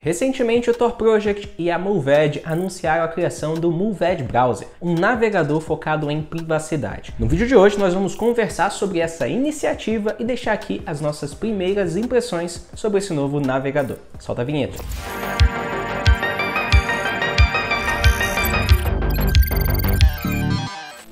Recentemente, o Tor Project e a Mooved anunciaram a criação do Mooved Browser, um navegador focado em privacidade. No vídeo de hoje, nós vamos conversar sobre essa iniciativa e deixar aqui as nossas primeiras impressões sobre esse novo navegador. Solta a vinheta.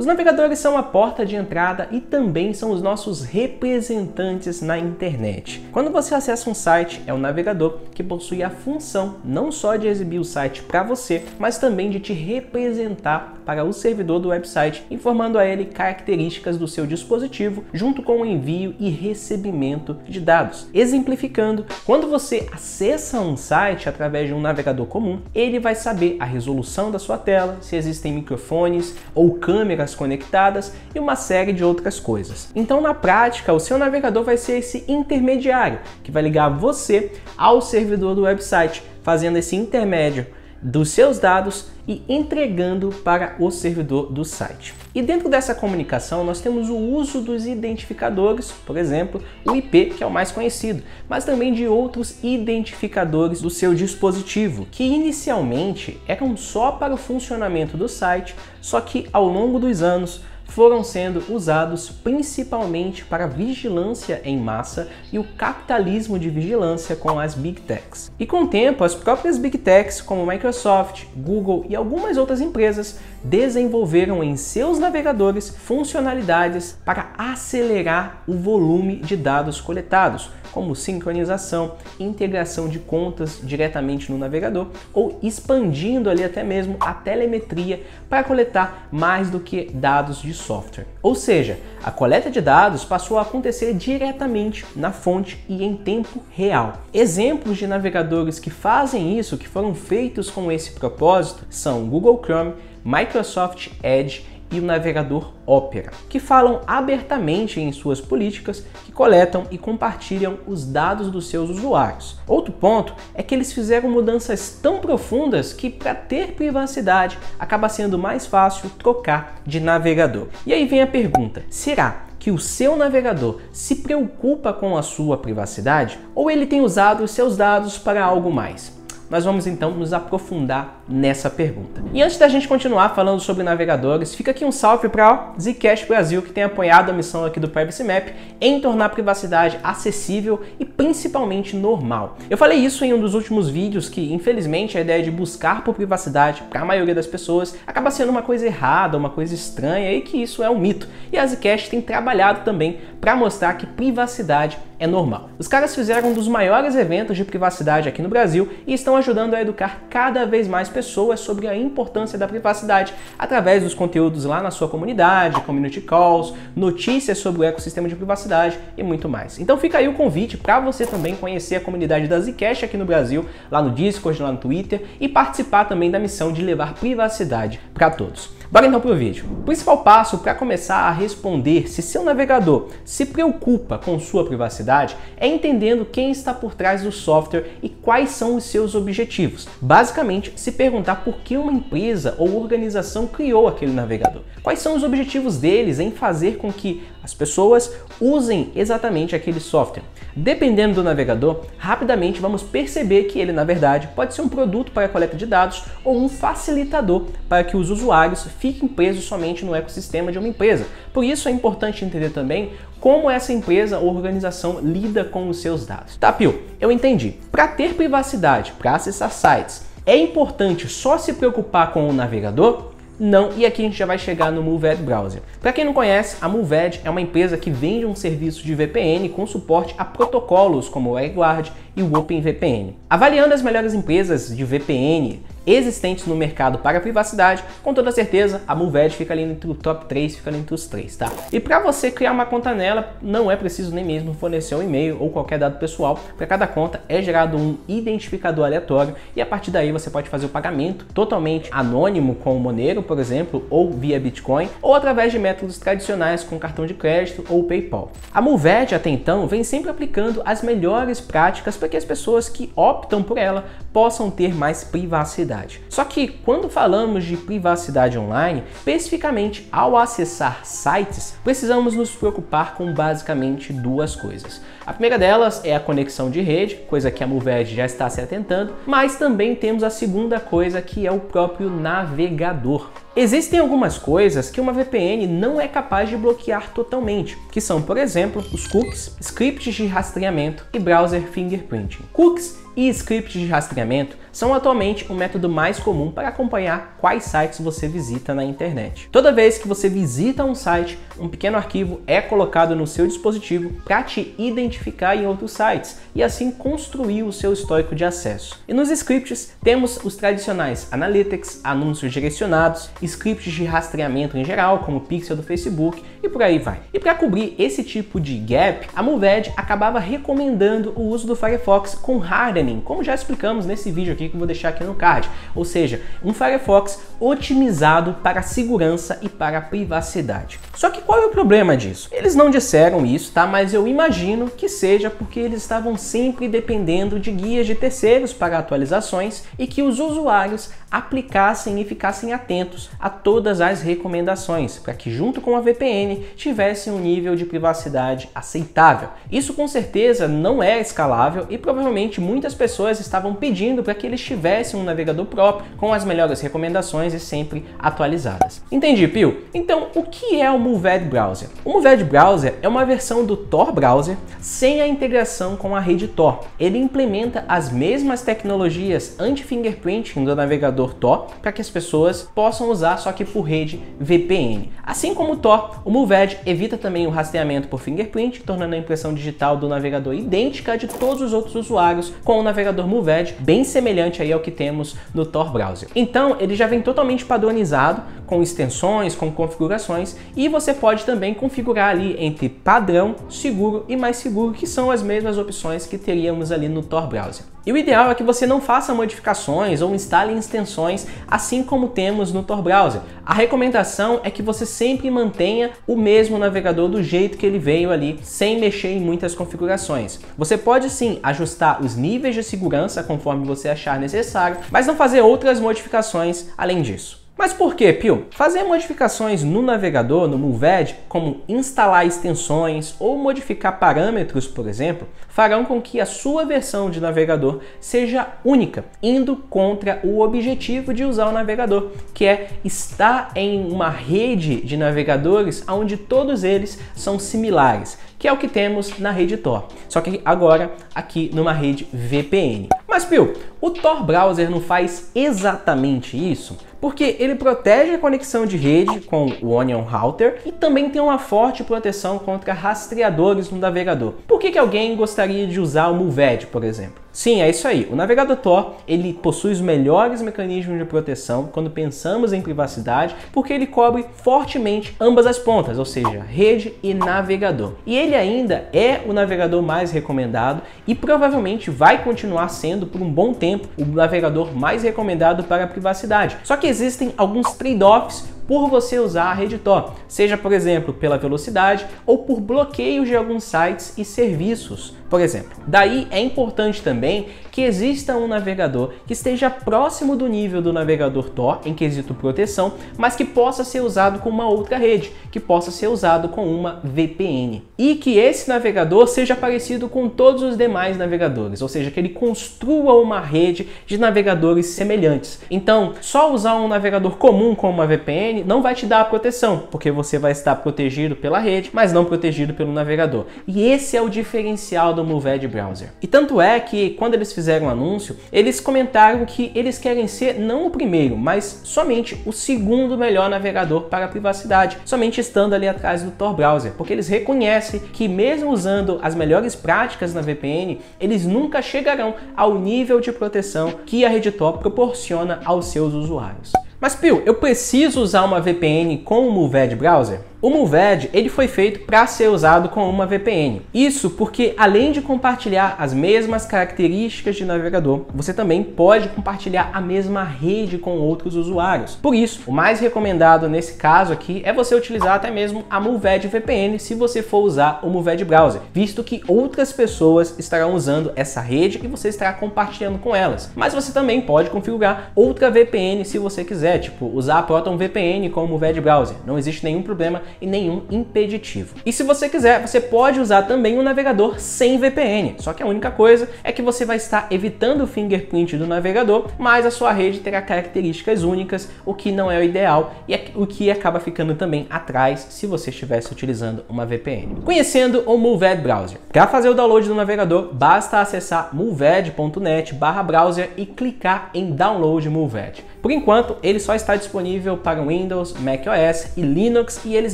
Os navegadores são a porta de entrada e também são os nossos representantes na internet. Quando você acessa um site, é um navegador que possui a função não só de exibir o site para você, mas também de te representar para o servidor do website, informando a ele características do seu dispositivo, junto com o envio e recebimento de dados. Exemplificando, quando você acessa um site através de um navegador comum, ele vai saber a resolução da sua tela, se existem microfones ou câmeras conectadas e uma série de outras coisas. Então, na prática, o seu navegador vai ser esse intermediário que vai ligar você ao servidor do website, fazendo esse intermédio dos seus dados e entregando para o servidor do site. E dentro dessa comunicação nós temos o uso dos identificadores, por exemplo, o IP, que é o mais conhecido, mas também de outros identificadores do seu dispositivo, que inicialmente eram só para o funcionamento do site, só que ao longo dos anos foram sendo usados principalmente para vigilância em massa e o capitalismo de vigilância com as Big Techs. E com o tempo, as próprias Big Techs, como Microsoft, Google e algumas outras empresas, desenvolveram em seus navegadores funcionalidades para acelerar o volume de dados coletados, como sincronização, integração de contas diretamente no navegador ou expandindo ali até mesmo a telemetria para coletar mais do que dados de software. Ou seja, a coleta de dados passou a acontecer diretamente na fonte e em tempo real. Exemplos de navegadores que fazem isso, que foram feitos com esse propósito, são Google Chrome, Microsoft Edge e o navegador Opera, que falam abertamente em suas políticas, que coletam e compartilham os dados dos seus usuários. Outro ponto é que eles fizeram mudanças tão profundas que, para ter privacidade, acaba sendo mais fácil trocar de navegador. E aí vem a pergunta: será que o seu navegador se preocupa com a sua privacidade ou ele tem usado os seus dados para algo mais? Nós vamos então nos aprofundar nessa pergunta. E antes da gente continuar falando sobre navegadores, fica aqui um salve para o Zcash Brasil, que tem apoiado a missão aqui do Privacy Map em tornar a privacidade acessível e principalmente normal. Eu falei isso em um dos últimos vídeos, que infelizmente a ideia de buscar por privacidade para a maioria das pessoas acaba sendo uma coisa errada, uma coisa estranha, e que isso é um mito. E a Zcash tem trabalhado também para mostrar que privacidade é normal. Os caras fizeram um dos maiores eventos de privacidade aqui no Brasil e estão ajudando a educar cada vez mais pessoas sobre a importância da privacidade através dos conteúdos lá na sua comunidade, community calls, notícias sobre o ecossistema de privacidade e muito mais. Então fica aí o convite para você também conhecer a comunidade da Zcash aqui no Brasil, lá no Discord, lá no Twitter, e participar também da missão de levar privacidade para todos. Bora então pro vídeo. O principal passo para começar a responder se seu navegador se preocupa com sua privacidade é entendendo quem está por trás do software e quais são os seus objetivos. Basicamente, se perguntar por que uma empresa ou organização criou aquele navegador. Quais são os objetivos deles em fazer com que as pessoas usem exatamente aquele software. Dependendo do navegador, rapidamente vamos perceber que ele, na verdade, pode ser um produto para a coleta de dados ou um facilitador para que os usuários fiquem presos somente no ecossistema de uma empresa. Por isso é importante entender também como essa empresa ou organização lida com os seus dados. Tá, Pio? Eu entendi. Para ter privacidade, para acessar sites, é importante só se preocupar com o navegador? Não, e aqui a gente já vai chegar no Mooved Browser. Para quem não conhece, a Mooved é uma empresa que vende um serviço de VPN com suporte a protocolos como o AirGuard e o OpenVPN. Avaliando as melhores empresas de VPN existentes no mercado para a privacidade, com toda certeza a Mooved fica ali entre o top 3, fica ali entre os 3, tá? E para você criar uma conta nela, não é preciso nem mesmo fornecer um e-mail ou qualquer dado pessoal. Para cada conta é gerado um identificador aleatório e a partir daí você pode fazer o pagamento totalmente anônimo com o Monero, por exemplo, ou via Bitcoin, ou através de métodos tradicionais com cartão de crédito ou PayPal. A Mooved até então vem sempre aplicando as melhores práticas para que as pessoas que optam por ela possam ter mais privacidade. privacidade. Só que quando falamos de privacidade online, especificamente ao acessar sites, precisamos nos preocupar com basicamente duas coisas. A primeira delas é a conexão de rede, coisa que a Mooved já está se atentando, mas também temos a segunda coisa, que é o próprio navegador. Existem algumas coisas que uma VPN não é capaz de bloquear totalmente, que são, por exemplo, os cookies, scripts de rastreamento e browser fingerprinting. Cookies e scripts de rastreamento são atualmente o método mais comum para acompanhar quais sites você visita na internet. Toda vez que você visita um site, um pequeno arquivo é colocado no seu dispositivo para te identificar em outros sites e assim construir o seu histórico de acesso. E nos scripts temos os tradicionais analytics, anúncios direcionados, scripts de rastreamento em geral, como o pixel do Facebook e por aí vai. E para cobrir esse tipo de gap, a Mooved acabava recomendando o uso do Firefox com hardening, como já explicamos nesse vídeo aqui que eu vou deixar aqui no card, ou seja, um Firefox otimizado para a segurança e para a privacidade. Só que qual é o problema disso? Eles não disseram isso, tá? Mas eu imagino que seja porque eles estavam sempre dependendo de guias de terceiros para atualizações e que os usuários aplicassem e ficassem atentos a todas as recomendações, para que junto com a VPN tivessem um nível de privacidade aceitável. Isso com certeza não é escalável e provavelmente muitas pessoas estavam pedindo para que eles tivessem um navegador próprio com as melhores recomendações e sempre atualizadas. Entendi, Pio? Então, o que é o Mooved Browser? O Mooved Browser é uma versão do Tor Browser sem a integração com a rede Tor. Ele implementa as mesmas tecnologias anti-fingerprinting do navegador Tor para que as pessoas possam usar, só que por rede VPN. Assim como o Tor, o Mooved evita também o rastreamento por fingerprint, tornando a impressão digital do navegador idêntica a de todos os outros usuários com o navegador Mooved, bem semelhante aí ao que temos no Tor Browser. Então, ele já vem totalmente padronizado, com extensões, com configurações, e você pode também configurar ali entre padrão, seguro e mais seguro, que são as mesmas opções que teríamos ali no Tor Browser. E o ideal é que você não faça modificações ou instale extensões, assim como temos no Tor Browser. A recomendação é que você sempre mantenha o mesmo navegador do jeito que ele veio ali, sem mexer em muitas configurações. Você pode sim ajustar os níveis de segurança conforme você achar necessário, mas não fazer outras modificações além disso. Mas por que, Pio? Fazer modificações no navegador, no Mooved, como instalar extensões ou modificar parâmetros, por exemplo, farão com que a sua versão de navegador seja única, indo contra o objetivo de usar o navegador, que é estar em uma rede de navegadores onde todos eles são similares, que é o que temos na rede Tor, só que agora aqui numa rede VPN. Mas, Pio, o Tor Browser não faz exatamente isso? Porque ele protege a conexão de rede com o Onion Router e também tem uma forte proteção contra rastreadores no navegador. Por que alguém gostaria de usar o Mooved, por exemplo? Sim, é isso aí. O navegador Tor, ele possui os melhores mecanismos de proteção quando pensamos em privacidade, porque ele cobre fortemente ambas as pontas, ou seja, rede e navegador. E ele ainda é o navegador mais recomendado e provavelmente vai continuar sendo por um bom tempo o navegador mais recomendado para a privacidade. Só que existem alguns trade-offs por você usar a rede Tor, seja, por exemplo, pela velocidade ou por bloqueios de alguns sites e serviços, por exemplo. Daí é importante também que exista um navegador que esteja próximo do nível do navegador Tor em quesito proteção, mas que possa ser usado com uma outra rede, que possa ser usado com uma VPN. E que esse navegador seja parecido com todos os demais navegadores, ou seja, que ele construa uma rede de navegadores semelhantes. Então, só usar um navegador comum com uma VPN não vai te dar a proteção, porque você vai estar protegido pela rede, mas não protegido pelo navegador. E esse é o diferencial do Mooved Browser. E tanto é que, quando eles fizeram o anúncio, eles comentaram que eles querem ser não o primeiro, mas somente o segundo melhor navegador para a privacidade, somente estando ali atrás do Tor Browser, porque eles reconhecem que mesmo usando as melhores práticas na VPN, eles nunca chegarão ao nível de proteção que a rede Tor proporciona aos seus usuários. Mas, Pio, eu preciso usar uma VPN com o Mooved Browser? O Mooved, ele foi feito para ser usado com uma VPN. Isso porque, além de compartilhar as mesmas características de navegador, você também pode compartilhar a mesma rede com outros usuários. Por isso, o mais recomendado nesse caso aqui é você utilizar até mesmo a Mooved VPN se você for usar o Mooved Browser, visto que outras pessoas estarão usando essa rede e você estará compartilhando com elas. Mas você também pode configurar outra VPN se você quiser, tipo usar a Proton VPN com o Mooved Browser. Não existe nenhum problema e nenhum impeditivo. E se você quiser, você pode usar também um navegador sem VPN. Só que a única coisa é que você vai estar evitando o fingerprint do navegador, mas a sua rede terá características únicas, o que não é o ideal e o que acaba ficando também atrás se você estivesse utilizando uma VPN. Conhecendo o Mooved Browser. Para fazer o download do navegador, basta acessar mooved.net/browser e clicar em Download Mooved. Por enquanto, ele só está disponível para Windows, macOS e Linux e eles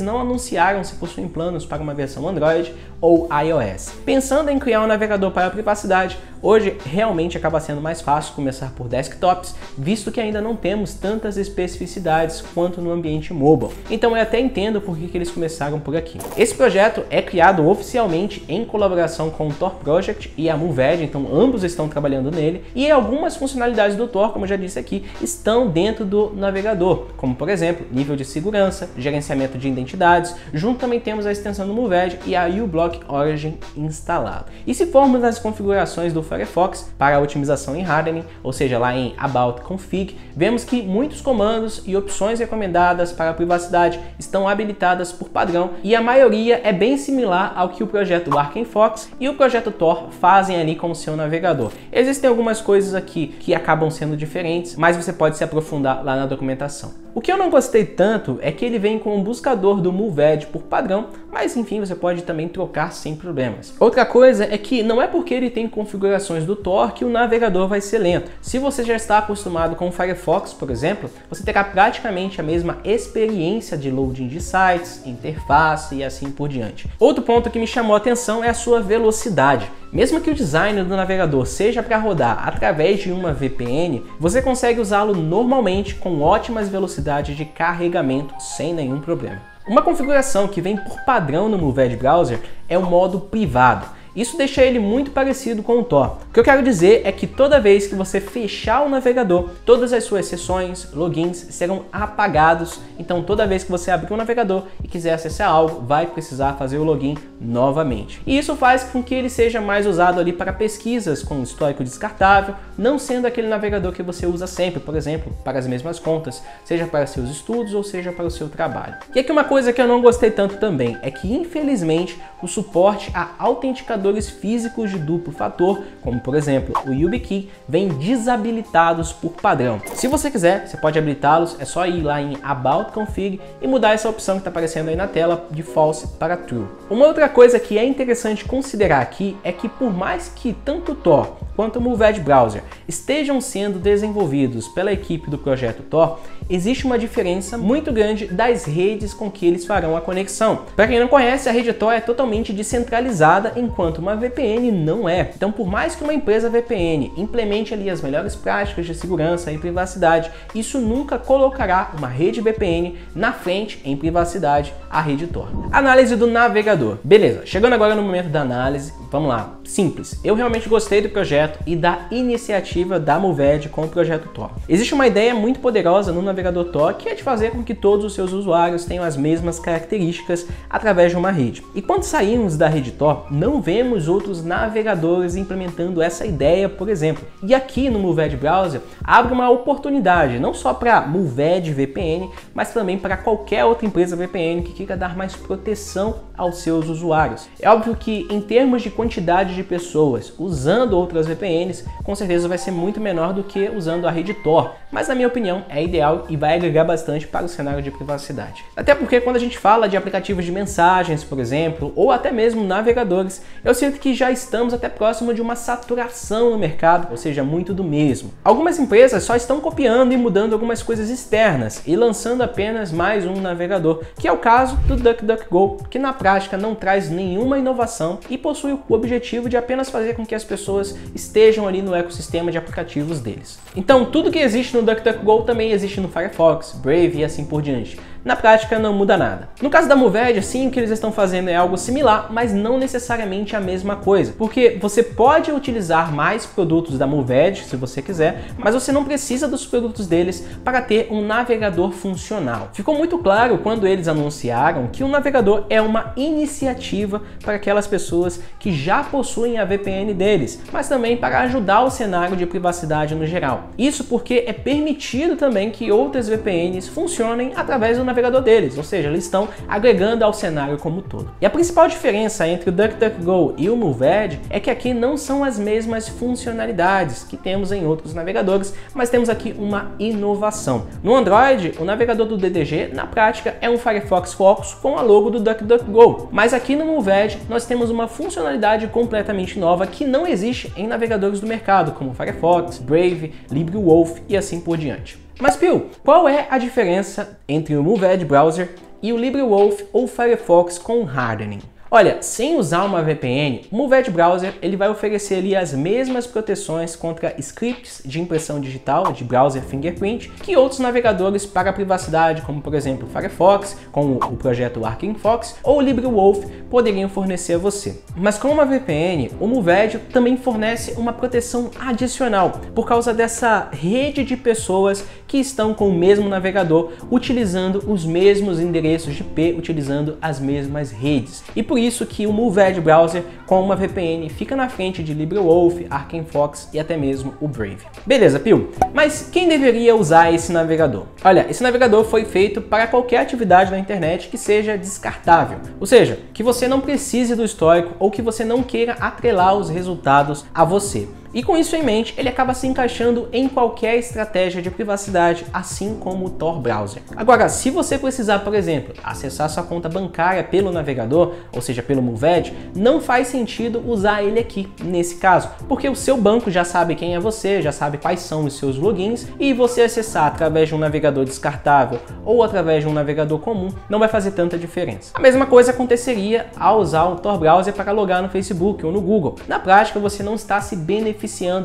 não anunciaram se possuem planos para uma versão Android ou iOS. Pensando em criar um navegador para a privacidade, hoje realmente acaba sendo mais fácil começar por desktops, visto que ainda não temos tantas especificidades quanto no ambiente mobile. Então eu até entendo por que eles começaram por aqui. Esse projeto é criado oficialmente em colaboração com o Tor Project e a Mooved, então ambos estão trabalhando nele, e algumas funcionalidades do Tor, como eu já disse aqui, estão dentro do navegador, como por exemplo, nível de segurança, gerenciamento de identidades, junto também temos a extensão do Mooved e a uBlock Origin instalado. E se formos nas configurações do Firefox para a otimização em hardening, ou seja, lá em About Config, vemos que muitos comandos e opções recomendadas para a privacidade estão habilitadas por padrão e a maioria é bem similar ao que o projeto ArkenFox e o projeto Tor fazem ali com o seu navegador. Existem algumas coisas aqui que acabam sendo diferentes, mas você pode se aprofundar lá na documentação. O que eu não gostei tanto é que ele vem com um buscador do Mooved por padrão, mas enfim, você pode também trocar sem problemas. Outra coisa é que não é porque ele tem configurações do Tor que o navegador vai ser lento. Se você já está acostumado com o Firefox, por exemplo, você terá praticamente a mesma experiência de loading de sites, interface e assim por diante. Outro ponto que me chamou a atenção é a sua velocidade. Mesmo que o design do navegador seja para rodar através de uma VPN, você consegue usá-lo normalmente com ótimas velocidades de carregamento sem nenhum problema. Uma configuração que vem por padrão no Mooved Browser é o modo privado. Isso deixa ele muito parecido com o Tor. O que eu quero dizer é que toda vez que você fechar o navegador, todas as suas sessões, logins serão apagados. Então toda vez que você abrir o navegador e quiser acessar algo, vai precisar fazer o login novamente. E isso faz com que ele seja mais usado ali para pesquisas com histórico descartável, não sendo aquele navegador que você usa sempre, por exemplo, para as mesmas contas, seja para seus estudos ou seja para o seu trabalho. E aqui uma coisa que eu não gostei tanto também é que, infelizmente, o suporte a autenticadores físicos de duplo fator, como por exemplo o YubiKey, vem desabilitados por padrão. Se você quiser, você pode habilitá-los, é só ir lá em About Config e mudar essa opção que está aparecendo aí na tela de False para True. Uma outra coisa que é interessante considerar aqui é que, por mais que tanto o Tor quanto o Mooved Browser estejam sendo desenvolvidos pela equipe do projeto Tor, existe uma diferença muito grande das redes com que eles farão a conexão. Para quem não conhece, a rede Tor é totalmente descentralizada, enquanto uma VPN não é. Então, por mais que uma empresa VPN implemente ali as melhores práticas de segurança e privacidade, isso nunca colocará uma rede VPN na frente em privacidade à rede Tor. Análise do navegador. Beleza, chegando agora no momento da análise, vamos lá. Simples. Eu realmente gostei do projeto e da iniciativa da Mooved com o projeto Tor. Existe uma ideia muito poderosa no navegador Tor, que é de fazer com que todos os seus usuários tenham as mesmas características através de uma rede. E quando saímos da rede Tor, não vemos outros navegadores implementando essa ideia, por exemplo. E aqui no Mooved Browser abre uma oportunidade, não só para Mooved VPN, mas também para qualquer outra empresa VPN que queira dar mais proteção aos seus usuários. É óbvio que em termos de quantidade de pessoas usando outras VPNs, com certeza vai ser muito menor do que usando a rede Tor, mas na minha opinião é ideal e vai agregar bastante para o cenário de privacidade. Até porque quando a gente fala de aplicativos de mensagens, por exemplo, ou até mesmo navegadores, eu sinto que já estamos até próximo de uma saturação no mercado, ou seja, muito do mesmo. Algumas empresas só estão copiando e mudando algumas coisas externas e lançando apenas mais um navegador, que é o caso do DuckDuckGo, que na prática não traz nenhuma inovação e possui o objetivo de apenas fazer com que as pessoas estejam ali no ecossistema de aplicativos deles. Então, tudo que existe no DuckDuckGo também existe no Firefox, Brave e assim por diante. Na prática não muda nada. No caso da Mooved, sim, o que eles estão fazendo é algo similar, mas não necessariamente a mesma coisa, porque você pode utilizar mais produtos da Mooved, se você quiser, mas você não precisa dos produtos deles para ter um navegador funcional. Ficou muito claro quando eles anunciaram que o navegador é uma iniciativa para aquelas pessoas que já possuem a VPN deles, mas também para ajudar o cenário de privacidade no geral. Isso porque é permitido também que outras VPNs funcionem através do navegador deles, ou seja, eles estão agregando ao cenário como um todo. E a principal diferença entre o DuckDuckGo e o Mooved é que aqui não são as mesmas funcionalidades que temos em outros navegadores, mas temos aqui uma inovação. No Android, o navegador do DDG, na prática, é um Firefox Focus com a logo do DuckDuckGo, mas aqui no Mooved nós temos uma funcionalidade completamente nova que não existe em navegadores do mercado, como Firefox, Brave, LibreWolf e assim por diante. Mas, Pio, qual é a diferença entre o Mooved Browser e o LibreWolf ou Firefox com hardening? Olha, sem usar uma VPN, o Mooved Browser ele vai oferecer ali as mesmas proteções contra scripts de impressão digital, de browser fingerprint, que outros navegadores para a privacidade, como por exemplo o Firefox, com o projeto ArkingFox, ou o LibreWolf poderiam fornecer a você. Mas com uma VPN, o Mooved também fornece uma proteção adicional, por causa dessa rede de pessoas que estão com o mesmo navegador, utilizando os mesmos endereços de IP, utilizando as mesmas redes. E por isso que o Mooved Browser com uma VPN fica na frente de LibreWolf, ArkingFox e até mesmo o Brave. Beleza, Pio, mas quem deveria usar esse navegador? Olha, esse navegador foi feito para qualquer atividade na internet que seja descartável, ou seja, que você não precise do histórico ou que você não queira atrelar os resultados a você. E com isso em mente, ele acaba se encaixando em qualquer estratégia de privacidade, assim como o Tor Browser. Agora, se você precisar, por exemplo, acessar sua conta bancária pelo navegador, ou seja, pelo Mooved, não faz sentido usar ele aqui, nesse caso, porque o seu banco já sabe quem é você, já sabe quais são os seus logins, e você acessar através de um navegador descartável ou através de um navegador comum não vai fazer tanta diferença. A mesma coisa aconteceria ao usar o Tor Browser para logar no Facebook ou no Google. Na prática, você não está se beneficiando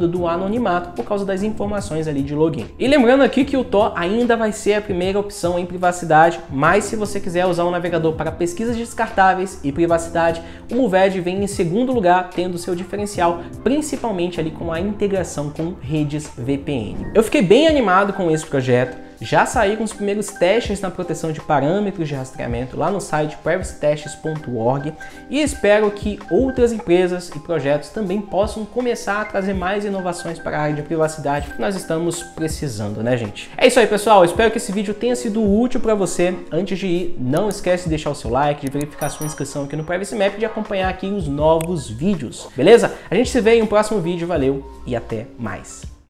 do anonimato por causa das informações ali de login. E lembrando aqui que o Tor ainda vai ser a primeira opção em privacidade, mas se você quiser usar um navegador para pesquisas descartáveis e privacidade, o Mooved vem em segundo lugar, tendo seu diferencial, principalmente ali com a integração com redes VPN. Eu fiquei bem animado com esse projeto. Já saí com os primeiros testes na proteção de parâmetros de rastreamento lá no site privacytests.org e espero que outras empresas e projetos também possam começar a trazer mais inovações para a área de privacidade que nós estamos precisando, né, gente? É isso aí, pessoal. Espero que esse vídeo tenha sido útil para você. Antes de ir, não esquece de deixar o seu like, de verificar sua inscrição aqui no Privacy Map e de acompanhar aqui os novos vídeos, beleza? A gente se vê em um próximo vídeo. Valeu e até mais!